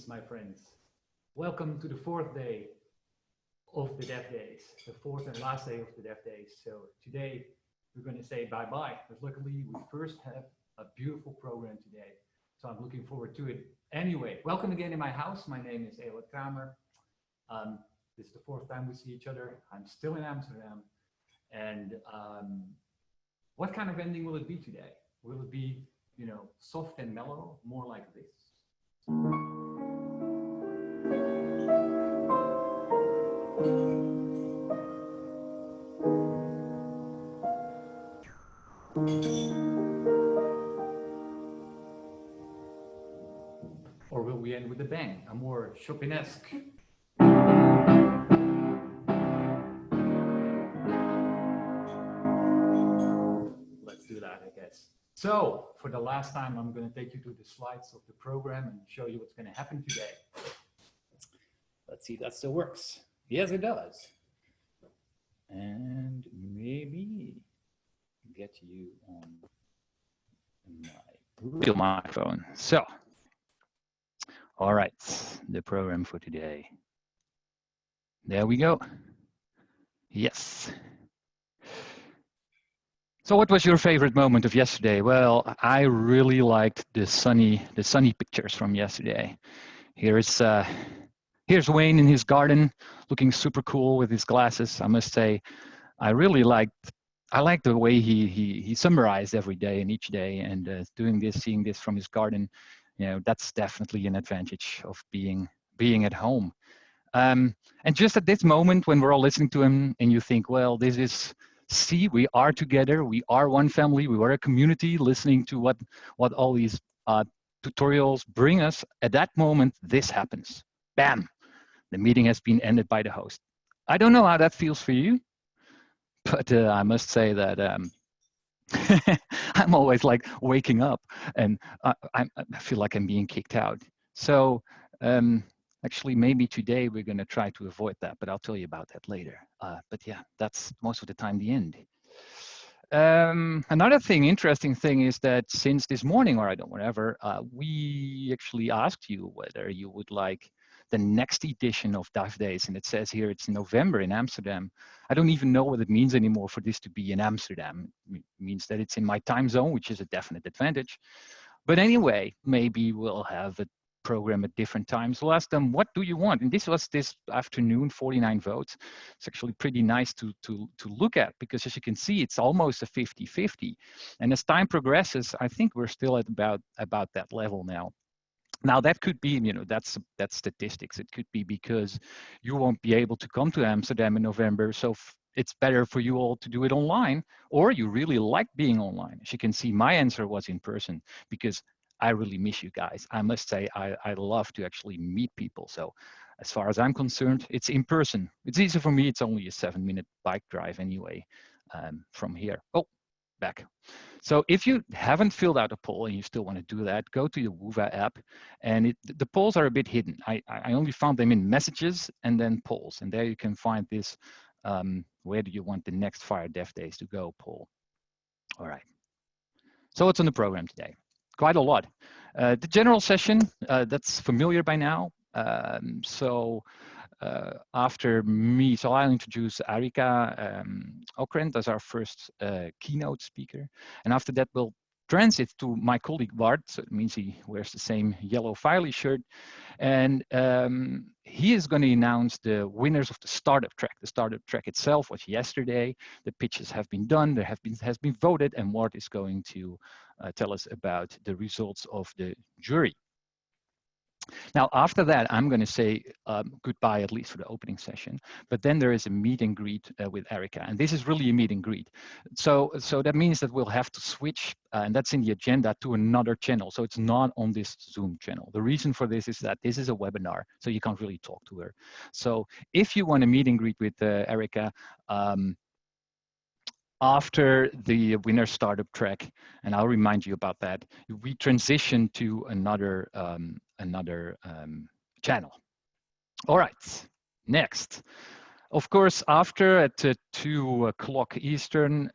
Greetings, my friends. Welcome to the fourth day of the Dev Days, the fourth and last day of the Dev Days. So today we're going to say bye-bye, but luckily we first have a beautiful program today. So I'm looking forward to it. Anyway, welcome again in my house. My name is Ewout Kramer. This is the fourth time we see each other. I'm still in Amsterdam. And what kind of ending will it be today? Will it be, you know, soft and mellow, more like this? Or will we end with a bang, a more Chopin-esque? Let's do that, I guess. So, for the last time, I'm going to take you to the slides of the program and show you what's going to happen today. Let's see if that still works. Yes, it does. And maybe get you on my real microphone. So, all right, the program for today. There we go. Yes. So what was your favorite moment of yesterday? Well, I really liked the sunny pictures from yesterday. Here's Wayne in his garden, looking super cool with his glasses. I must say, I liked the way he summarized every day and each day, and seeing this from his garden. You know, that's definitely an advantage of being at home. And just at this moment when we're all listening to him, and you think, well, this is. See, we are together, we are one family, we are a community listening to what all these tutorials bring us. At that moment, this happens. Bam! The meeting has been ended by the host. I don't know how that feels for you, but I must say that I'm always like waking up and I feel like I'm being kicked out. So actually, maybe today we're going to try to avoid that, but I'll tell you about that later. But yeah, that's most of the time the end. Another interesting thing is that since this morning, or I don't know, whatever, we actually asked you whether you would like the next edition of DevDays, and it says here it's November in Amsterdam. I don't even know what it means anymore for this to be in Amsterdam. It means that it's in my time zone, which is a definite advantage. But anyway, maybe we'll have a program at different times. We'll ask them, what do you want? And this was this afternoon, 49 votes. It's actually pretty nice to look at, because as you can see, it's almost a 50-50. And as time progresses, I think we're still at about that level now. Now that could be, you know, that's statistics. It could be because you won't be able to come to Amsterdam in November, so it's better for you all to do it online, or you really like being online. As you can see, my answer was in person, because I really miss you guys. I must say, I love to actually meet people. So as far as I'm concerned, it's in person. It's easy for me. It's only a 7-minute bike drive anyway from here. Oh, back. So if you haven't filled out a poll and you still want to do that, go to the Wova app, and the polls are a bit hidden. I only found them in messages and then polls, and there you can find this where do you want the next Fire Dev Days to go poll. All right. So what's on the program today? Quite a lot. The general session, that's familiar by now. After me, so I'll introduce Arika Okrent as our first keynote speaker. And after that, we'll transit to my colleague Bart. So it means he wears the same yellow Filey shirt. And he is going to announce the winners of the startup track. The startup track itself was yesterday. The pitches have been done. There has been voted, and Bart is going to tell us about the results of the jury. Now, after that, I'm going to say goodbye, at least for the opening session. But then there is a meet and greet with Arika, and this is really a meet and greet. So that means that we'll have to switch, and that's in the agenda, to another channel. So it's not on this Zoom channel. The reason for this is that this is a webinar, so you can't really talk to her. So if you want a meet and greet with Arika, after the winner startup track, and I'll remind you about that, we transition to another channel. All right, next. Of course, after at 2 o'clock Eastern,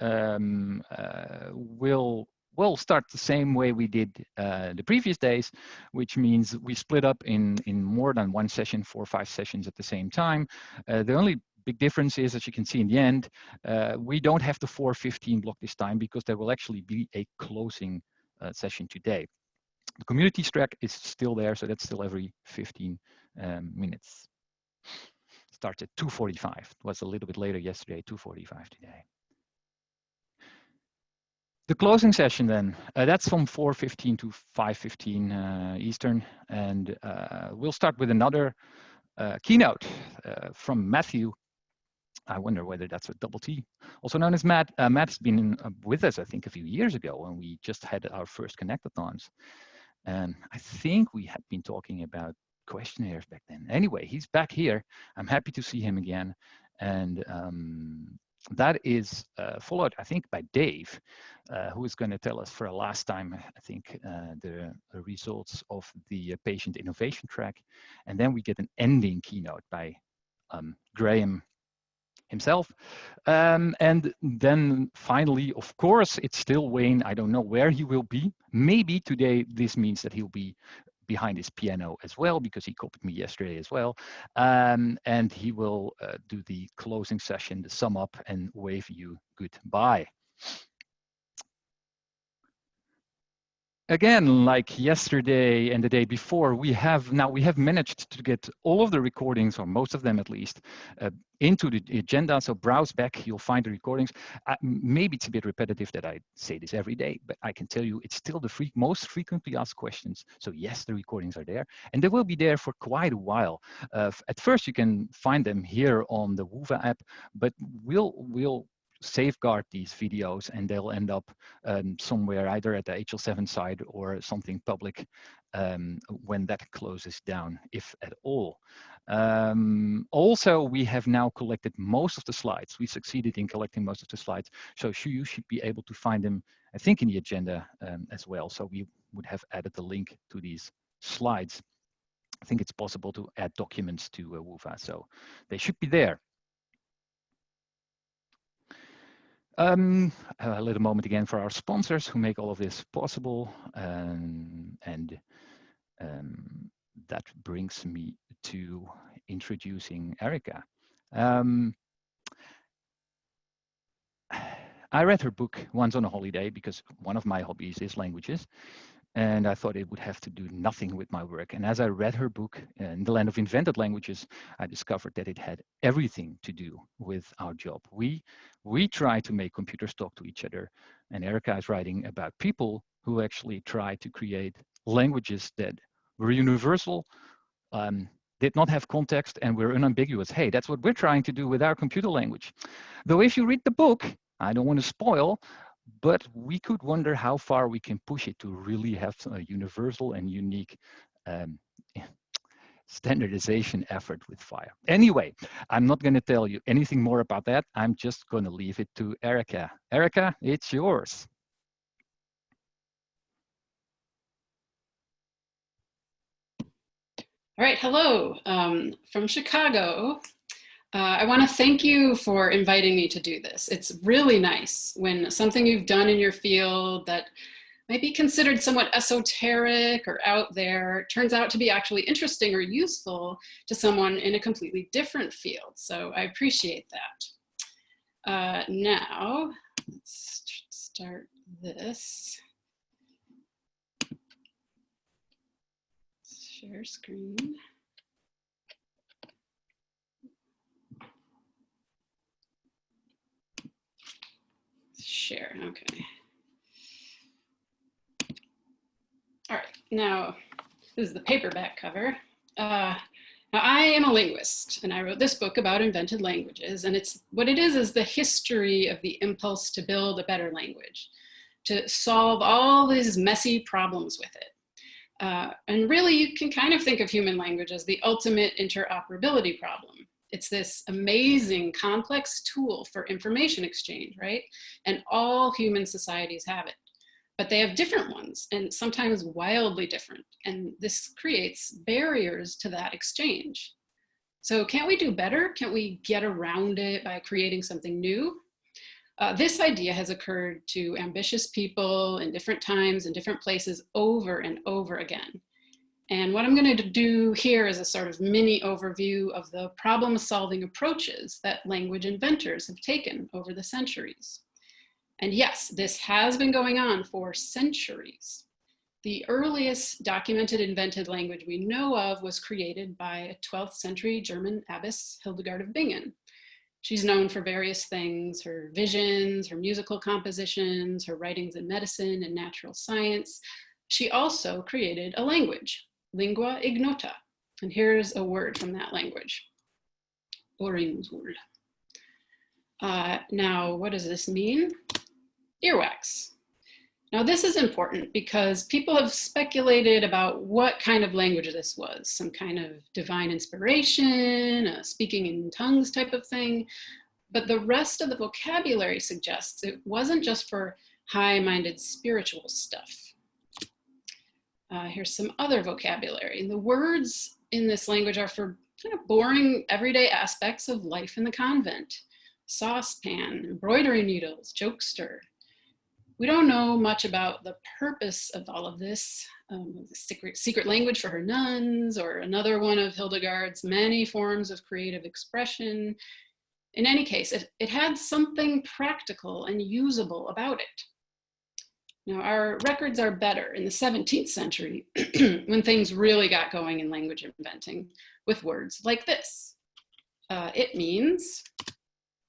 we'll we'll start the same way we did the previous days, which means we split up in more than one session, 4 or 5 sessions at the same time. The only big difference is, as you can see in the end, we don't have the 4:15 block this time because there will actually be a closing session today. The community track is still there, so that's still every 15 minutes. Starts at 2:45. It was a little bit later yesterday, 2:45 today. The closing session then, that's from 4:15 to 5:15 Eastern, and we'll start with another keynote from Matthew. I wonder whether that's a double T, also known as Matt. Matt's been with us, I think, a few years ago when we just had our first Connectathons. And I think we had been talking about questionnaires back then. Anyway, he's back here. I'm happy to see him again. And that is followed, I think, by Dave, who is going to tell us for a last time, I think, the results of the patient innovation track. And then we get an ending keynote by Graham himself. And then finally, of course, it's still Wayne. I don't know where he will be. Maybe today this means that he'll be behind his piano as well, because he copied me yesterday as well. And he will do the closing session, the sum up, and wave you goodbye. Again, like yesterday and the day before, we have managed to get all of the recordings, or most of them at least, into the agenda. So browse back, you'll find the recordings. Maybe it's a bit repetitive that I say this every day, but I can tell you it's still the most frequently asked questions. So yes, the recordings are there, and they will be there for quite a while. At first, you can find them here on the Wova app, but we'll safeguard these videos, and they'll end up somewhere either at the HL7 side or something public when that closes down, if at all. Also, we have now collected most of the slides. We succeeded in collecting most of the slides, so you should be able to find them, I think, in the agenda as well. So we would have added the link to these slides. I think it's possible to add documents to Wova, so they should be there. A little moment again for our sponsors who make all of this possible. That brings me to introducing Arika. I read her book once on a holiday because one of my hobbies is languages. And I thought it would have to do nothing with my work. And as I read her book, In the Land of Invented Languages, I discovered that it had everything to do with our job. We try to make computers talk to each other. And Arika is writing about people who actually try to create languages that were universal, did not have context, and were unambiguous. Hey, that's what we're trying to do with our computer language. Though if you read the book, I don't want to spoil, but we could wonder how far we can push it to really have a universal and unique standardization effort with FHIR. Anyway, I'm not going to tell you anything more about that. I'm just going to leave it to Arika. Arika, it's yours. All right, hello from Chicago. I want to thank you for inviting me to do this. It's really nice when something you've done in your field that might be considered somewhat esoteric or out there turns out to be actually interesting or useful to someone in a completely different field. So I appreciate that. Now, let's start this. Share screen. Share, okay. All right, now this is the paperback cover. Now I am a linguist, and I wrote this book about invented languages, and what it is the history of the impulse to build a better language, to solve all these messy problems with it. And really, you can kind of think of human language as the ultimate interoperability problem. It's this amazing, complex tool for information exchange, right? And all human societies have it. But they have different ones, and sometimes wildly different. And this creates barriers to that exchange. So can't we do better? Can't we get around it by creating something new? This idea has occurred to ambitious people in different times and different places over and over again. And what I'm going to do here is a sort of mini overview of the problem-solving approaches that language inventors have taken over the centuries. And yes, this has been going on for centuries. The earliest documented invented language we know of was created by a 12th century German abbess, Hildegard of Bingen. She's known for various things: her visions, her musical compositions, her writings in medicine and natural science. She also created a language, lingua ignota. And here's a word from that language, Orimsword. Now, what does this mean? Earwax. Now, this is important because people have speculated about what kind of language this was, some kind of divine inspiration, a speaking in tongues type of thing. But the rest of the vocabulary suggests it wasn't just for high-minded spiritual stuff. Here's some other vocabulary. The words in this language are for kind of boring everyday aspects of life in the convent: saucepan, embroidery needles, jokester. We don't know much about the purpose of all of this, secret language for her nuns, or another one of Hildegard's many forms of creative expression. In any case, it had something practical and usable about it. Now, our records are better in the 17th century when things really got going in language inventing with words like this. It means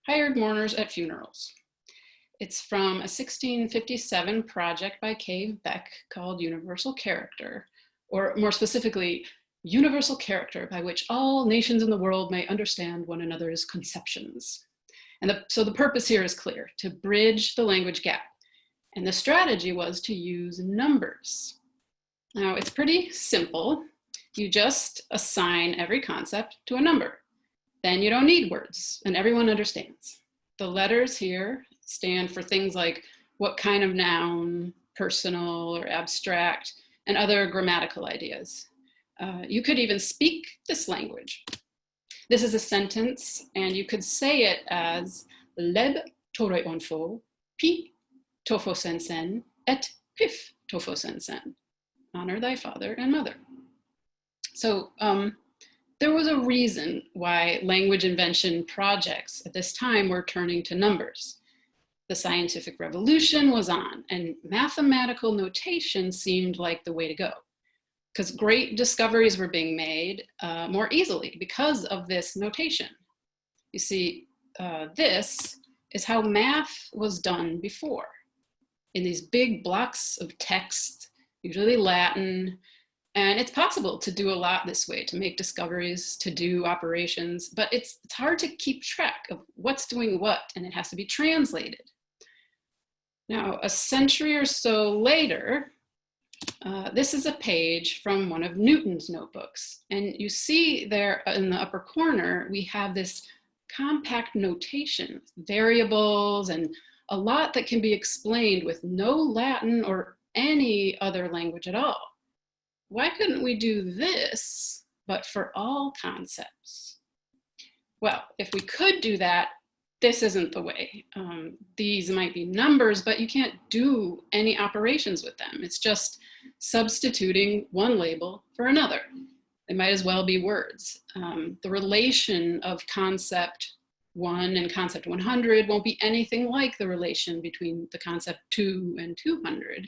hired mourners at funerals. It's from a 1657 project by Kubick called Universal Character, or more specifically, Universal Character by which all nations in the world may understand one another's conceptions. And so the purpose here is clear: to bridge the language gap. And the strategy was to use numbers. Now, it's pretty simple. You just assign every concept to a number. Then you don't need words, and everyone understands. The letters here stand for things like what kind of noun, personal or abstract, and other grammatical ideas. You could even speak this language. This is a sentence, and you could say it as leb tore onfo, pi tofo sensen, et pif tofo sensen. Honor thy father and mother. So there was a reason why language invention projects at this time were turning to numbers. The scientific revolution was on, and mathematical notation seemed like the way to go, because great discoveries were being made more easily because of this notation. You see, this is how math was done before, in these big blocks of text, usually Latin. And it's possible to do a lot this way, to make discoveries, to do operations, but it's hard to keep track of what's doing what, and it has to be translated. Now, a century or so later, this is a page from one of Newton's notebooks. And you see there in the upper corner, we have this compact notation, variables, and a lot that can be explained with no Latin or any other language at all. Why couldn't we do this, but for all concepts? Well, if we could do that, this isn't the way. These might be numbers, but you can't do any operations with them. It's just substituting one label for another. They might as well be words. The relation of concept 1 and concept 100 won't be anything like the relation between the concept 2 and 200.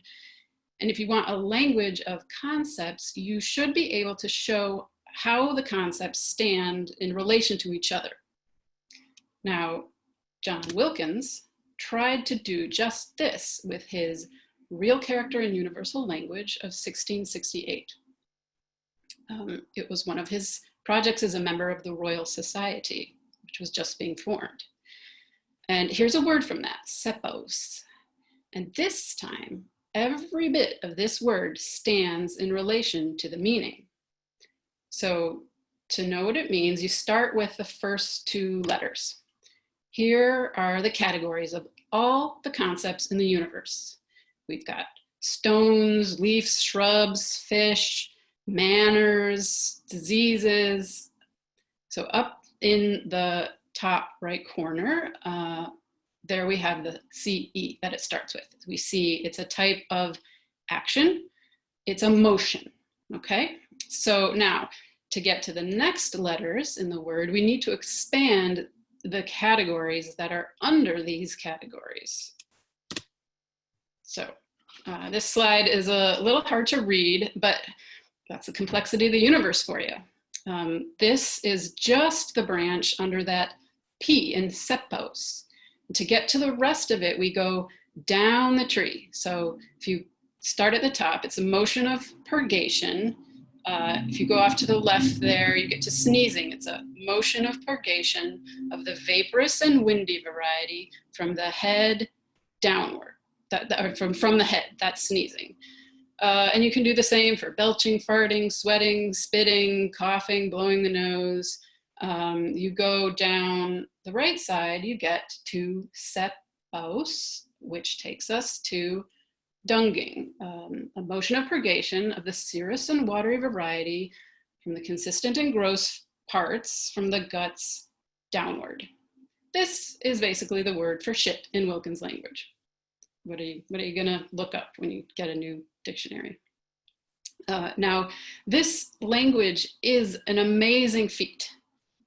And if you want a language of concepts, you should be able to show how the concepts stand in relation to each other. Now, John Wilkins tried to do just this with his Real Character and Universal Language of 1668. It was one of his projects as a member of the Royal Society, which was just being formed. And here's a word from that, sepos. And this time, every bit of this word stands in relation to the meaning. So to know what it means, you start with the first 2 letters. Here are the categories of all the concepts in the universe. We've got stones, leaves, shrubs, fish, manners, diseases. So up in the top right corner, there we have the CE that it starts with. We see it's a type of action. It's a motion, okay? So now, to get to the next letters in the word, we need to expand the categories that are under these categories. So this slide is a little hard to read, but that's the complexity of the universe for you. This is just the branch under that P in sepos. To get to the rest of it, we go down the tree. So if you start at the top, it's a motion of purgation. If you go off to the left there, you get to sneezing. It's a motion of purgation of the vaporous and windy variety from the head downward, from the head, that's sneezing. And you can do the same for belching, farting, sweating, spitting, coughing, blowing the nose. You go down the right side, you get to sepos, which takes us to dunging, a motion of purgation of the serous and watery variety from the consistent and gross parts from the guts downward. This is basically the word for shit in Wilkins language. What are you gonna look up when you get a new dictionary? Now, this language is an amazing feat.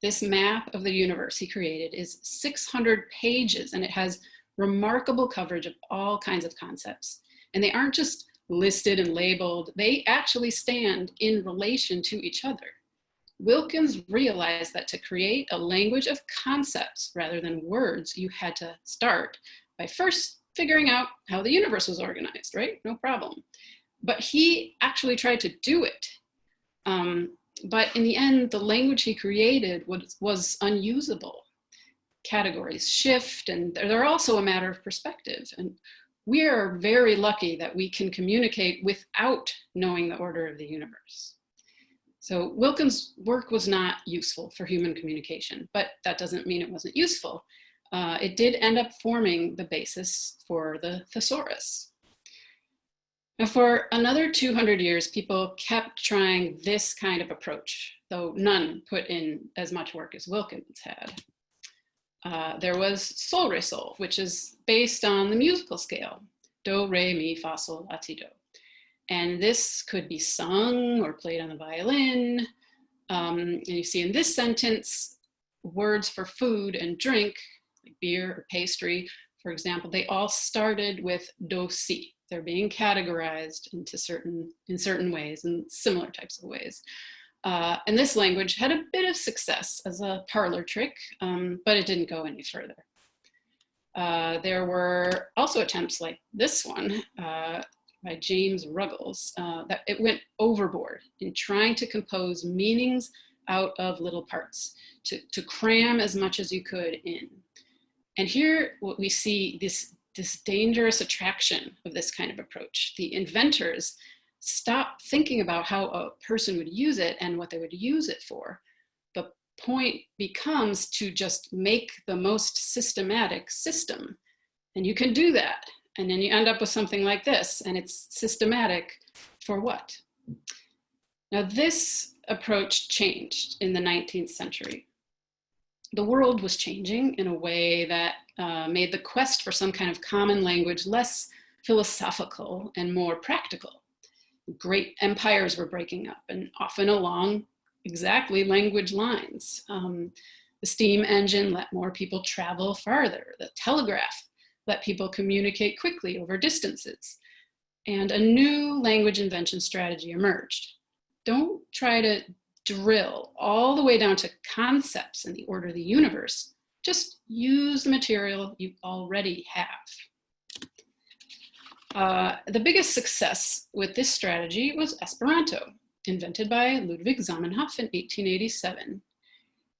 This map of the universe he created is 600 pages, and it has remarkable coverage of all kinds of concepts. And they aren't just listed and labeled, they actually stand in relation to each other. Wilkins realized that to create a language of concepts rather than words, you had to start by first figuring out how the universe was organized, right? No problem. But he actually tried to do it. But in the end, the language he created was unusable. Categories shift, and they're also a matter of perspective. And we are very lucky that we can communicate without knowing the order of the universe. So Wilkins' work was not useful for human communication, but that doesn't mean it wasn't useful. It did end up forming the basis for the thesaurus. Now, for another 200 years, people kept trying this kind of approach, though none put in as much work as Wilkins had. There was sol re sol, which is based on the musical scale, do, re, mi, fa, sol, la, ti, do. And this could be sung or played on the violin. And you see in this sentence, words for food and drink, like beer or pastry, for example, they all started with do, si. They're being categorized in certain ways, in similar types of ways. And this language had a bit of success as a parlor trick, but it didn't go any further. There were also attempts like this one by James Ruggles, that it went overboard in trying to compose meanings out of little parts, to cram as much as you could in. And here what we see, this dangerous attraction of this kind of approach. The inventors stop thinking about how a person would use it and what they would use it for. The point becomes to just make the most systematic system. And you can do that. And then you end up with something like this, and it's systematic for what? Now, this approach changed in the 19th century. The world was changing in a way that made the quest for some kind of common language less philosophical and more practical. Great empires were breaking up, and often along exactly language lines. The steam engine let more people travel farther. The telegraph let people communicate quickly over distances. And a new language invention strategy emerged. Don't try to drill all the way down to concepts in the order of the universe. Just use the material you already have. The biggest success with this strategy was Esperanto, invented by Ludwig Zamenhof in 1887.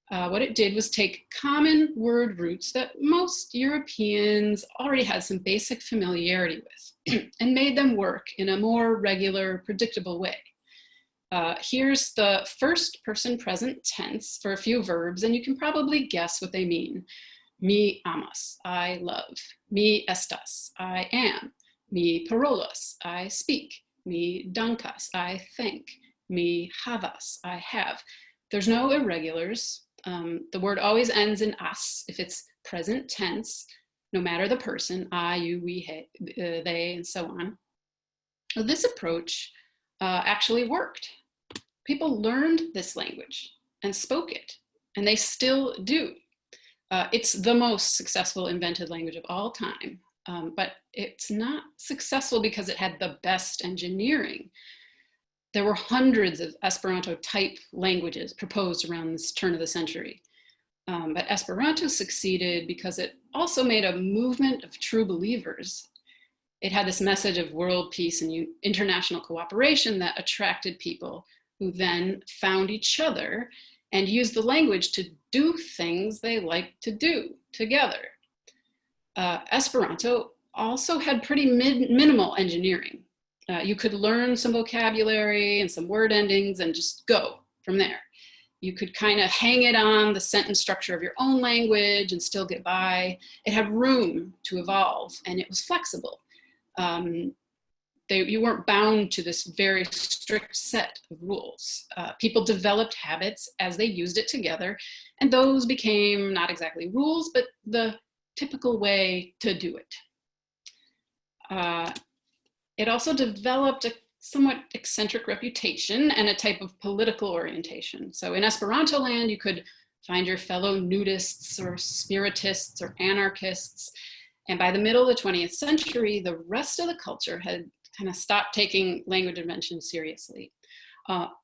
What it did was take common word roots that most Europeans already had some basic familiarity with and made them work in a more regular, predictable way. Here's the first person present tense for a few verbs, and you can probably guess what they mean. Mi amas, I love. Mi estas, I am. Mi parolas, I speak. Mi dankas, I think. Mi havas, I have. There's no irregulars. The word always ends in as if it's present tense. no matter the person, I, you, we, they, and so on. So this approach actually worked. People learned this language and spoke it, and they still do. It's the most successful invented language of all time, but it's not successful because it had the best engineering. There were hundreds of Esperanto-type languages proposed around this turn of the century. But Esperanto succeeded because it also made a movement of true believers. It had this message of world peace and international cooperation that attracted people who then found each other and used the language to do things they liked to do together. Esperanto also had pretty minimal engineering. You could learn some vocabulary and some word endings and just go from there. You could kind of hang it on the sentence structure of your own language and still get by. It had room to evolve, and it was flexible. You weren't bound to this very strict set of rules. People developed habits as they used it together, and those became not exactly rules, but the typical way to do it. It also developed a somewhat eccentric reputation and a type of political orientation. So in Esperanto land, you could find your fellow nudists or spiritists or anarchists. And by the middle of the 20th century, the rest of the culture had kind of stopped taking language invention seriously.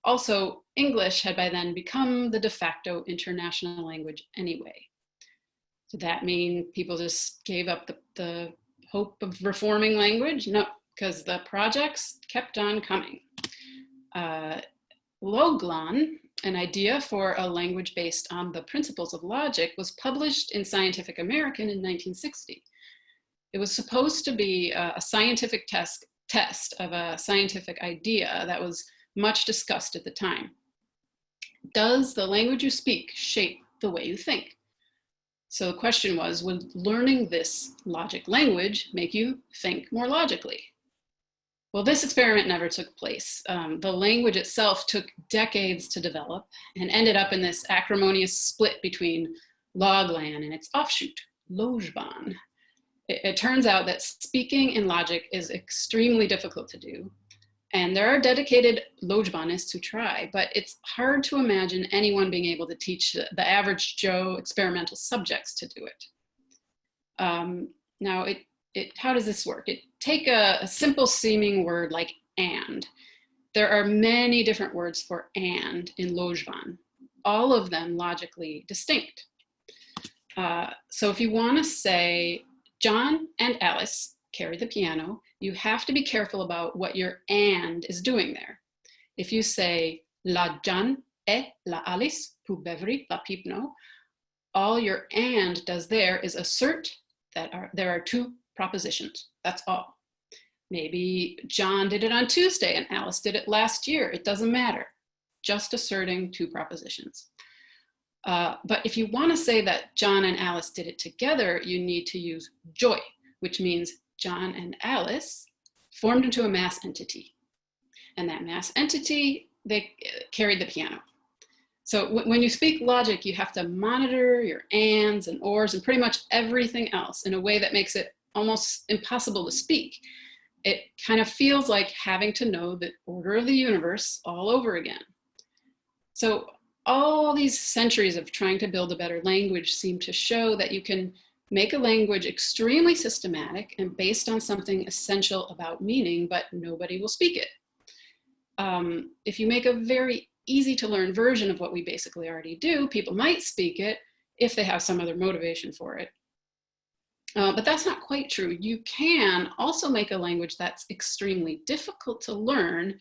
Also, English had by then become the de facto international language anyway. Did that mean people just gave up the hope of reforming language? No, because the projects kept on coming. Loglan, an idea for a language based on the principles of logic, was published in Scientific American in 1960. It was supposed to be a scientific test of a scientific idea that was much discussed at the time. Does the language you speak shape the way you think? So the question was, would learning this logic language make you think more logically? Well, this experiment never took place. The language itself took decades to develop and ended up in this acrimonious split between Loglan and its offshoot, Lojban. It turns out that speaking in logic is extremely difficult to do, and there are dedicated Lojbanists who try, but it's hard to imagine anyone being able to teach the average Joe experimental subjects to do it. Now, how does this work? Take a simple seeming word like and. There are many different words for and in Lojban, all of them logically distinct. So if you want to say, John and Alice carry the piano, you have to be careful about what your and is doing there. If you say, la John e la Alice pu bevri la pipno, all your and does there is assert that there are two propositions. That's all. Maybe John did it on Tuesday and Alice did it last year. It doesn't matter. Just asserting two propositions. But if you want to say that John and Alice did it together, you need to use joy, which means John and Alice formed into a mass entity. And that mass entity, they carried the piano. So when you speak logic, you have to monitor your ands and ors and pretty much everything else in a way that makes it almost impossible to speak. It kind of feels like having to know the order of the universe all over again. So all these centuries of trying to build a better language seem to show that you can make a language extremely systematic and based on something essential about meaning, but nobody will speak it. If you make a very easy to learn version of what we basically already do, people might speak it if they have some other motivation for it. But that's not quite true. You can also make a language that's extremely difficult to learn,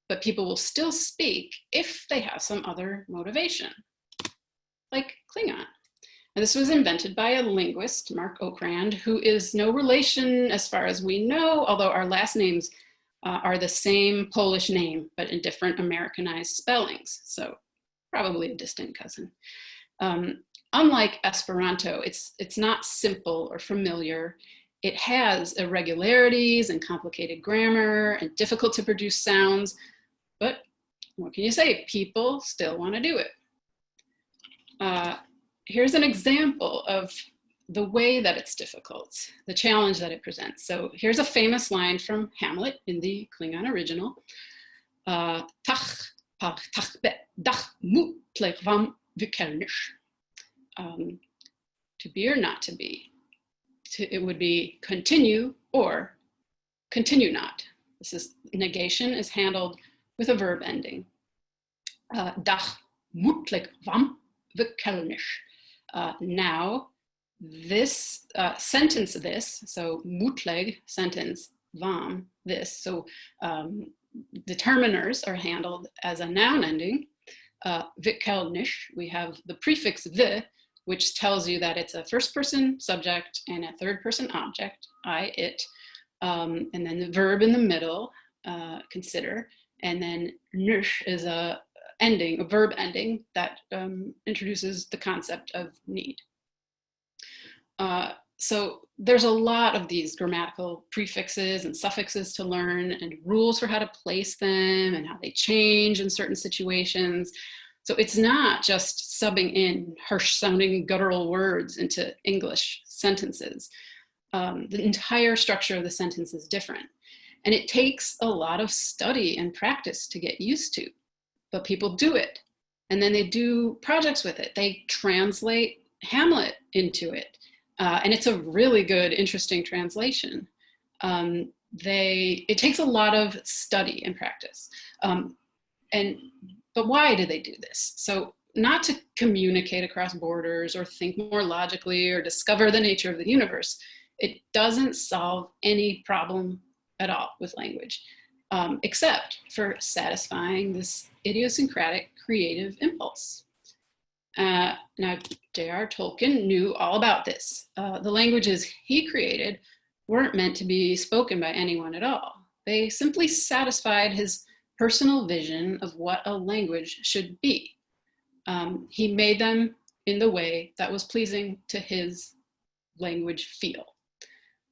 but people will still speak if they have some other motivation, like Klingon. And this was invented by a linguist, Mark Okrent, who is no relation as far as we know, although our last names are the same Polish name, but in different Americanized spellings. So probably a distant cousin. Unlike Esperanto, it's not simple or familiar. It has irregularities and complicated grammar and difficult to produce sounds, but what can you say? People still want to do it. Here's an example of the way that it's difficult, the challenge that it presents. So here's a famous line from Hamlet in the Klingon original. Tach, pach, tach, be, dach, mu, plek, vam, vikernish. To be or not to be. It would be continue or continue not. This is negation is handled with a verb ending. Dach, mutlik, vam, vikernish. Now, this sentence, this, so mutleg, sentence, vam, this, so determiners are handled as a noun ending. Vikelnish, we have the prefix vi, which tells you that it's a first person subject and a third person object, I, it, and then the verb in the middle, consider, and then nish is a ending, a verb ending that introduces the concept of need. So there's a lot of these grammatical prefixes and suffixes to learn and rules for how to place them and how they change in certain situations. So it's not just subbing in harsh sounding guttural words into English sentences. The entire structure of the sentence is different. And it takes a lot of study and practice to get used to, but people do it. And then they do projects with it. They translate Hamlet into it. And it's a really good, interesting translation. It takes a lot of study and practice. But why do they do this? So not to communicate across borders or think more logically or discover the nature of the universe. It doesn't solve any problem at all with language, except for satisfying this idiosyncratic creative impulse. Now, J.R. Tolkien knew all about this. The languages he created weren't meant to be spoken by anyone at all. They simply satisfied his personal vision of what a language should be. He made them in the way that was pleasing to his language feel.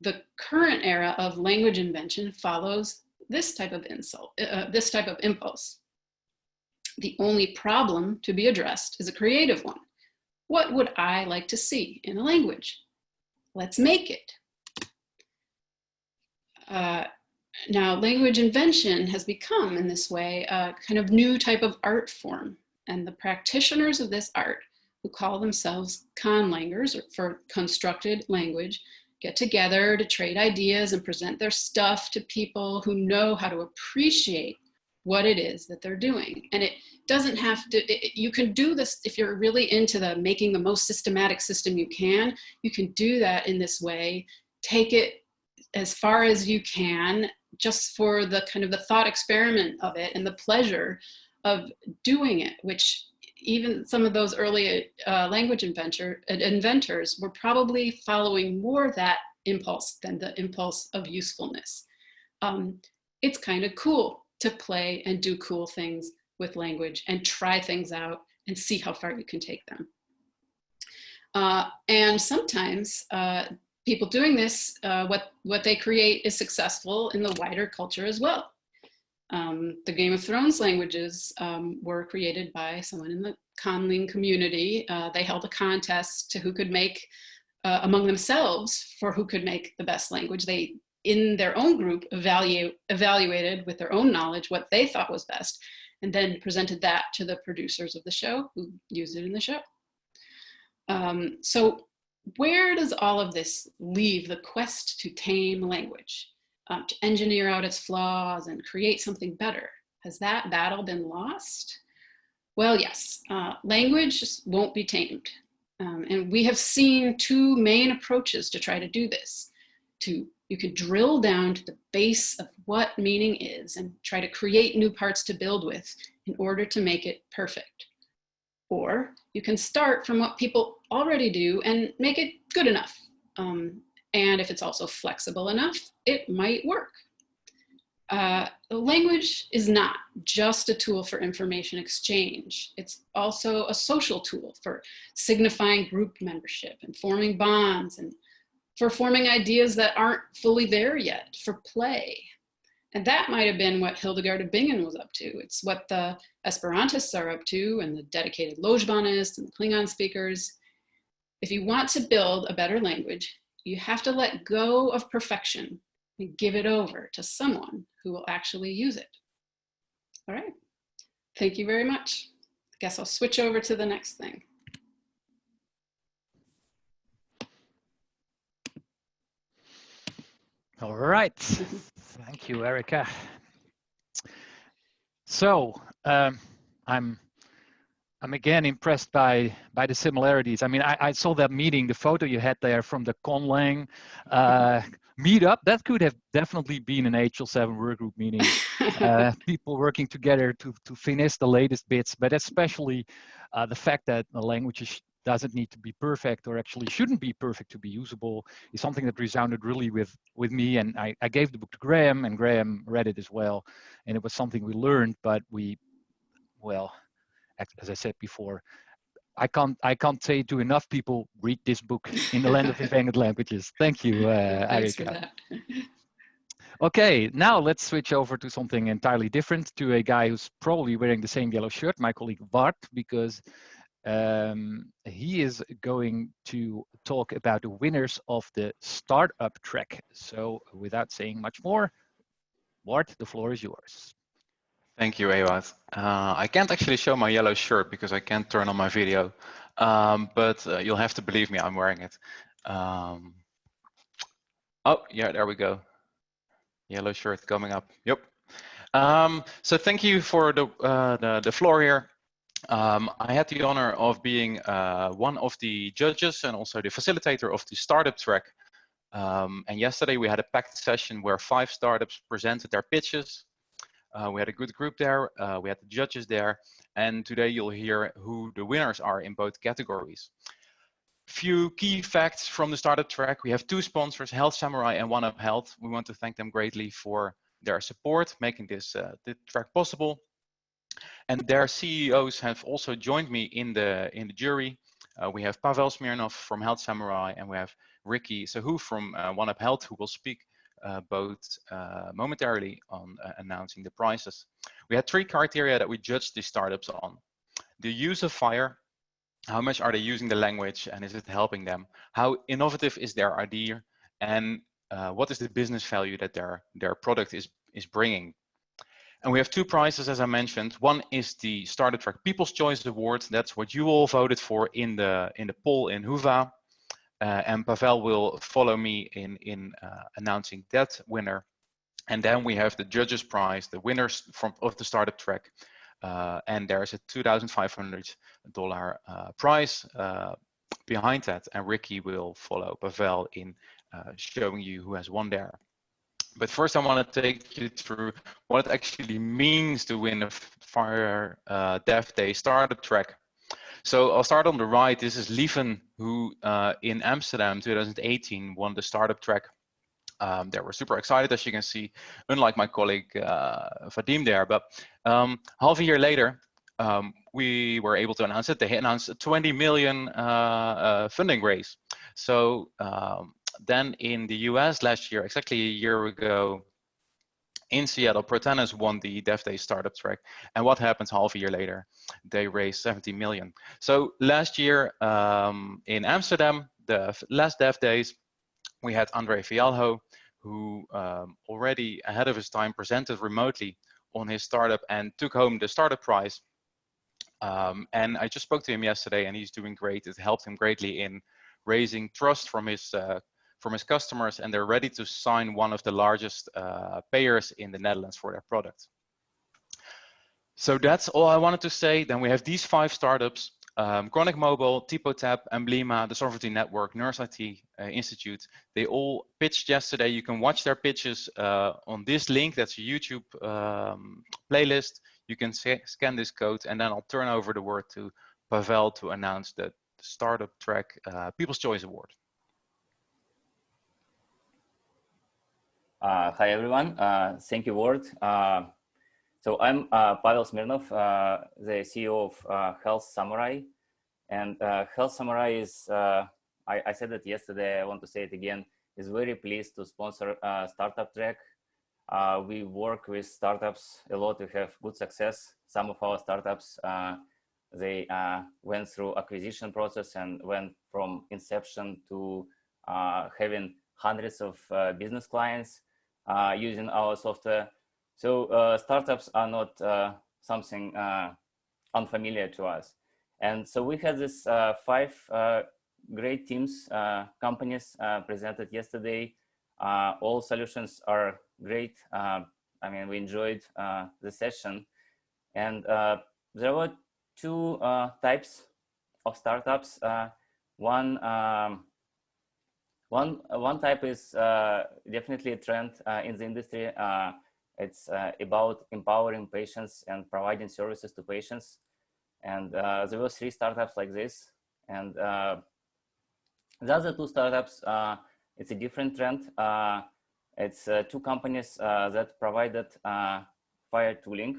The current era of language invention follows this type of impulse. The only problem to be addressed is a creative one. What would I like to see in a language? Let's make it. Now, language invention has become, in this way, a kind of new type of art form. And the practitioners of this art, who call themselves conlangers, or for constructed language, get together to trade ideas and present their stuff to people who know how to appreciate what it is that they're doing. And it doesn't have to, you can do this if you're really into the making the most systematic system you can do that in this way, take it as far as you can, just for the kind of the thought experiment of it and the pleasure of doing it, which even some of those early language inventors were probably following more that impulse than the impulse of usefulness. It's kind of cool to play and do cool things with language and try things out and see how far you can take them. And sometimes people doing this, what they create is successful in the wider culture as well. The Game of Thrones languages were created by someone in the conling community. They held a contest to who could make, among themselves, for who could make the best language. They, in their own group, evaluated with their own knowledge what they thought was best, and then presented that to the producers of the show who used it in the show. So where does all of this leave the quest to tame language, to engineer out its flaws and create something better? Has that battle been lost? Well, yes, language just won't be tamed. And we have seen two main approaches to try to do this. You could drill down to the base of what meaning is and try to create new parts to build with in order to make it perfect. Or you can start from what people already do and make it good enough. And if it's also flexible enough, it might work. Language is not just a tool for information exchange. It's also a social tool for signifying group membership and forming bonds and for forming ideas that aren't fully there yet, for play. And that might have been what Hildegard of Bingen was up to. It's what the Esperantists are up to and the dedicated Lojbanists and the Klingon speakers. If you want to build a better language, you have to let go of perfection and give it over to someone who will actually use it. All right, thank you very much. I guess I'll switch over to the next thing. All right, thank you, Arika. So I'm again impressed by the similarities. I mean, I saw that meeting, the photo you had there from the Conlang meetup. That could have definitely been an HL7 workgroup meeting. People working together to finish the latest bits, but especially the fact that the language doesn't need to be perfect, or actually shouldn't be perfect to be usable, is something that resounded really with me. And I gave the book to Graham, and Graham read it as well. And it was something we learned, but well, as I said before, I can't say to enough people, read this book, In the Land of Invented Languages. Thank you, Thanks for Arika. that. Okay, now let's switch over to something entirely different, to a guy who's probably wearing the same yellow shirt, my colleague Bart, because he is going to talk about the winners of the startup track. So without saying much more, Bart, the floor is yours. Thank you, Ewout. I can't actually show my yellow shirt because I can't turn on my video, but you'll have to believe me, I'm wearing it. Oh, yeah, there we go. Yellow shirt coming up. Yep. So thank you for the floor here. I had the honor of being one of the judges and also the facilitator of the startup track. And yesterday we had a packed session where 5 startups presented their pitches. We had a good group there. We had the judges there. And today you'll hear who the winners are in both categories. Few key facts from the startup track. We have 2 sponsors, Health Samurai and One Up Health. We want to thank them greatly for their support, making this track possible. And their CEOs have also joined me in the jury. We have Pavel Smirnov from Health Samurai, and we have Ricky Sahu from One Up Health, who will speak both momentarily on announcing the prizes. We had 3 criteria that we judged these startups on: the use of fire, how much are they using the language, and is it helping them? How innovative is their idea, and what is the business value that their product is bringing? And we have 2 prizes, as I mentioned. One is the Startup Track People's Choice Award. That's what you all voted for in the poll in Huva. And Pavel will follow me in announcing that winner. And then we have the judges prize, the winners of the startup track. And there's a $2,500 prize behind that. And Ricky will follow Pavel in showing you who has won there. But first I want to take you through what it actually means to win a Fire DevDays Startup track. So I'll start on the right. This is Lieven, who in Amsterdam 2018 won the startup track. They were super excited, as you can see, unlike my colleague Vadim there. But half a year later, we were able to announce it. They announced a 20 million funding raise. So then in the US last year, exactly a year ago, in Seattle, Protanas won the DevDays Startup track. And what happens half a year later? They raised 70 million. So last year in Amsterdam, the last DevDays, we had Andre Fialho, who already ahead of his time presented remotely on his startup and took home the startup prize. And I just spoke to him yesterday, and he's doing great. It helped him greatly in raising trust from his customers, and they're ready to sign one of the largest payers in the Netherlands for their product. So that's all I wanted to say. Then we have these 5 startups: Chronic Mobile, TypoTap, Emblema, the Sovereignty Network, Nurse IT Institute. They all pitched yesterday. You can watch their pitches on this link. That's a YouTube playlist. You can scan this code, and then I'll turn over the word to Pavel to announce the Startup Track People's Choice Award. Hi, everyone. Thank you, Ward. So I'm Pavel Smirnov, the CEO of Health Samurai. And Health Samurai is, I said it yesterday, I want to say it again, is very pleased to sponsor Startup Track. We work with startups a lot. We have good success. Some of our startups they went through acquisition process and went from inception to having hundreds of business clients using our software. So startups are not something unfamiliar to us. And so we had this 5 great teams, companies presented yesterday. All solutions are great. I mean, we enjoyed the session. And there were 2 types of startups. One type is definitely a trend in the industry. It's about empowering patients and providing services to patients. And there were 3 startups like this. And the other 2 startups, it's a different trend. It's 2 companies that provided fire tooling.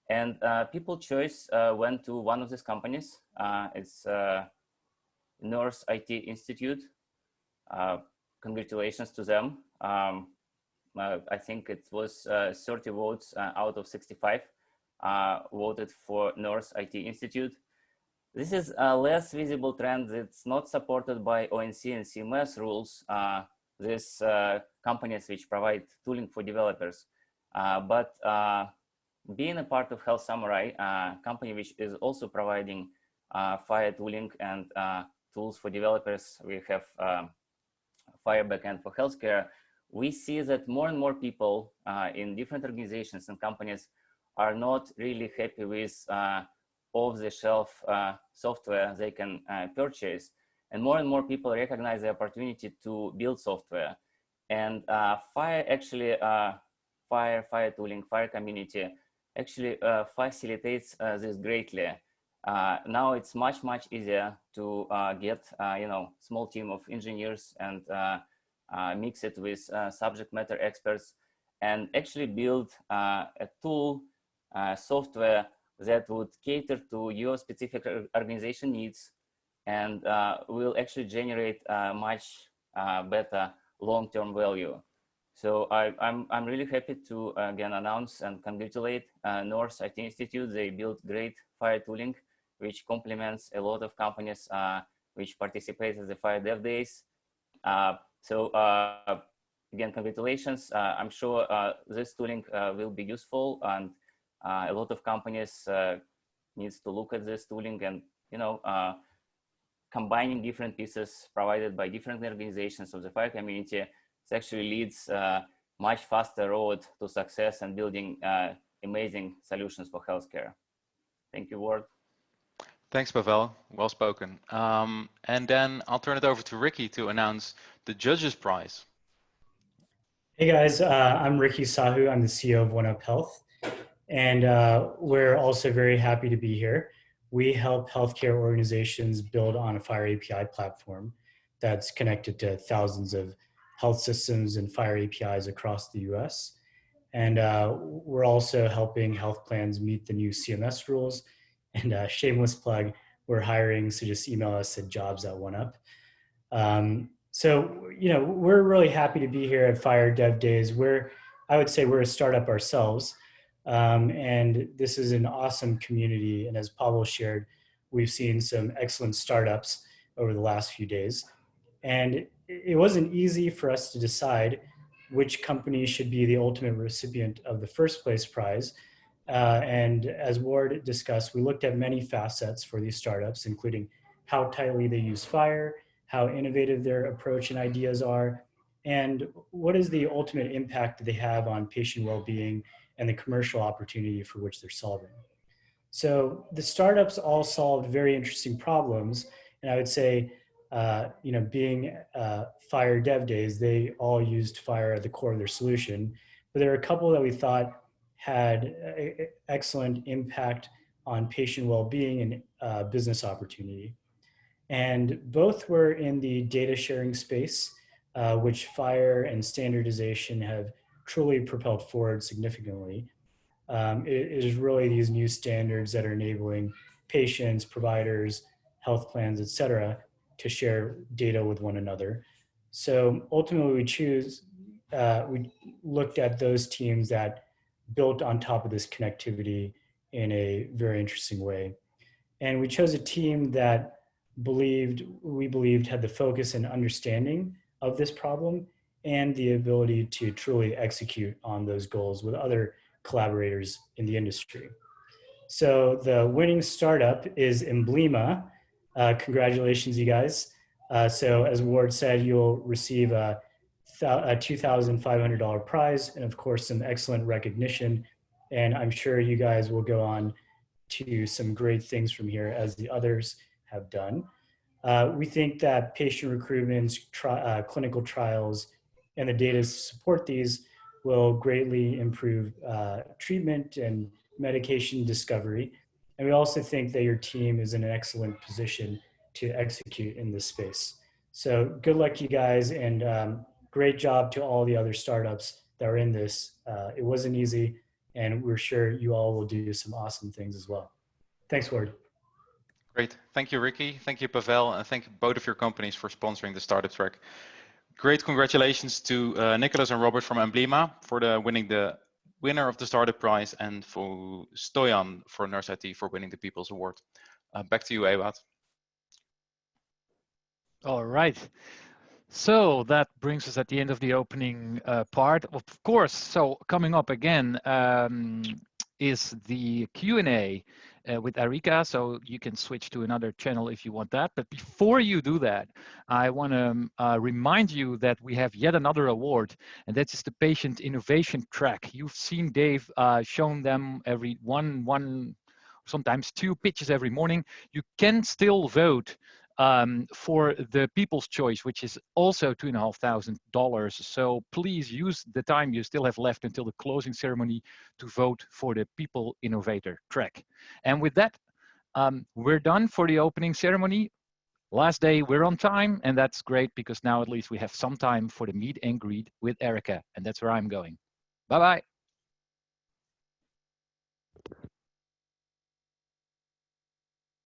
And people choice went to one of these companies. It's North IT Institute. Congratulations to them. I think it was 30 votes out of 65 voted for North IT Institute. This is a less visible trend. It's not supported by ONC and CMS rules. These companies which provide tooling for developers. But being a part of Health Samurai, a company which is also providing fire tooling and tools for developers, we have fire backend for healthcare. We see that more and more people in different organizations and companies are not really happy with off-the-shelf software they can purchase. And more people recognize the opportunity to build software. And fire actually, fire tooling, fire community actually facilitates this greatly. Now it's much easier to get small team of engineers and mix it with subject matter experts and actually build a tool, software that would cater to your specific organization needs and will actually generate much better long-term value. So I'm really happy to again announce and congratulate North IT Institute. They built great fire tooling, which complements a lot of companies which participate in the Fire Dev Days. So again, congratulations. I'm sure this tooling will be useful, and a lot of companies needs to look at this tooling and combining different pieces provided by different organizations of the fire community. It actually leads much faster road to success and building amazing solutions for healthcare. Thank you, Ward. Thanks, Pavel. Well spoken. And then I'll turn it over to Ricky to announce the Judges Prize. Hey guys, I'm Ricky Sahu. I'm the CEO of One Up Health. And we're also very happy to be here. We help healthcare organizations build on a Fire API platform that's connected to thousands of health systems and Fire APIs across the US. And we're also helping health plans meet the new CMS rules. And shameless plug, we're hiring, so just email us at jobs@oneup. So, we're really happy to be here at Fire Dev Days. I would say we're a startup ourselves. And this is an awesome community. And as Pavel shared, we've seen some excellent startups over the last few days. And it wasn't easy for us to decide which company should be the ultimate recipient of the first place prize. And as Ward discussed, we looked at many facets for these startups, including how tightly they use Fire, how innovative their approach and ideas are, and what is the ultimate impact that they have on patient well-being and the commercial opportunity for which they're solving. So the startups all solved very interesting problems. And I would say, being Fire Dev Days, they all used Fire at the core of their solution. But there are a couple that we thought had excellent impact on patient well-being and business opportunity. And both were in the data sharing space, which Fire and standardization have truly propelled forward significantly. It is really these new standards that are enabling patients, providers, health plans, et cetera, to share data with one another. So ultimately we looked at those teams that built on top of this connectivity in a very interesting way. And we chose a team that we believed had the focus and understanding of this problem and the ability to truly execute on those goals with other collaborators in the industry. So the winning startup is Emblema. Congratulations, you guys. So as Ward said, you'll receive a $2,500 prize and of course some excellent recognition. And I'm sure you guys will go on to some great things from here as the others have done. We think that patient recruitments, clinical trials, and the data to support these will greatly improve treatment and medication discovery. And we also think that your team is in an excellent position to execute in this space. So good luck, you guys, and great job to all the other startups that are in this. It wasn't easy, and we're sure you all will do some awesome things as well. Thanks, Ward. Great. Thank you, Ricky. Thank you, Pavel. And thank you both of your companies for sponsoring the startup track. Great congratulations to Nicholas and Robert from Emblema for winning the winner of the startup prize, and for Stoyan for Nurse IT for winning the People's Award. Back to you, Ewout. All right. So that brings us at the end of the opening part. Of course, so coming up again is the Q&A with Arika, so you can switch to another channel if you want that. But before you do that, I want to remind you that we have yet another award, and that is the Patient Innovation Track. You've seen Dave shown them every one, sometimes two pitches every morning. You can still vote for the People's Choice, which is also $2,500. So please use the time you still have left until the closing ceremony to vote for the People Innovator track. And with that, we're done for the opening ceremony. Last day, we're on time, and that's great because now at least we have some time for the meet and greet with Arika, and that's where I'm going. Bye-bye.